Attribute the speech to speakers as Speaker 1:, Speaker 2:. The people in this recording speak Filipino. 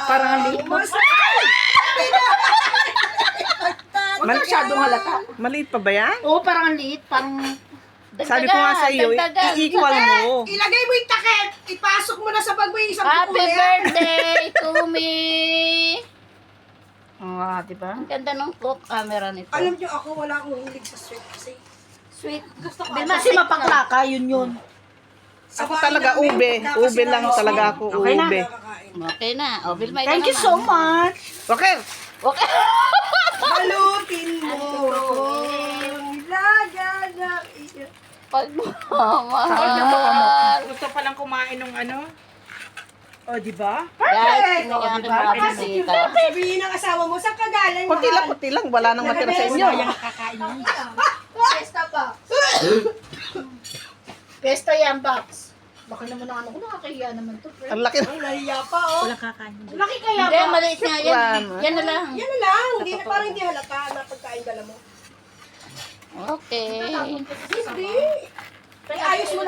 Speaker 1: Parang ang liit mo.
Speaker 2: Masyadong halata.
Speaker 1: Maliit pa ba yan?
Speaker 3: Oo, parang ang liit. Parang
Speaker 1: Sabi ko nga sa iyo, i-equal mo.
Speaker 2: Ilagay mo yung takip. Ipasok mo na sa bag mo yung isang
Speaker 3: Happy
Speaker 2: buko yan.
Speaker 3: birthday to me!
Speaker 4: Ah, di ba?
Speaker 3: Ang ganda ng camera nito.
Speaker 2: Alam niyo ako, wala akong hilig sa sweet kasi.
Speaker 3: Sweet.
Speaker 2: Gusto ko.
Speaker 4: Kasi mapakla ka, yun.
Speaker 1: Ako talaga ube. Ube lang talaga ako,
Speaker 4: Okay na.
Speaker 1: ube.
Speaker 3: Okay na. O, Vilma, ito
Speaker 4: Thank you so
Speaker 3: naman.
Speaker 4: much.
Speaker 1: Okay.
Speaker 3: Okay.
Speaker 2: Balutin mo. Lagana.
Speaker 3: Pagmamahal.
Speaker 4: Gusto palang kumain ng ano? O, di ba?
Speaker 3: Guys,
Speaker 2: O,
Speaker 3: hindi
Speaker 2: diba?
Speaker 3: aking mga
Speaker 2: Kasi
Speaker 3: bisita.
Speaker 2: sabihin ng asawa mo, saan ka galing?
Speaker 1: Puti lang. Wala nang matira sa inyo.
Speaker 3: Pesta pa. Pesta yan, Box. Laki naman ang ano ko, nakakahiya naman to.
Speaker 1: Ang laki.
Speaker 2: Ay, nahiya pa, oh.
Speaker 4: Walang kakain.
Speaker 2: Laki kaya
Speaker 3: Hindi,
Speaker 2: pa.
Speaker 3: maliit nga yan. Yan na lang.
Speaker 2: Yan na lang. Hindi na parang hindi halata na pagkain dala mo.
Speaker 3: Okay.
Speaker 2: Hindi. Ay, ayos mo lang.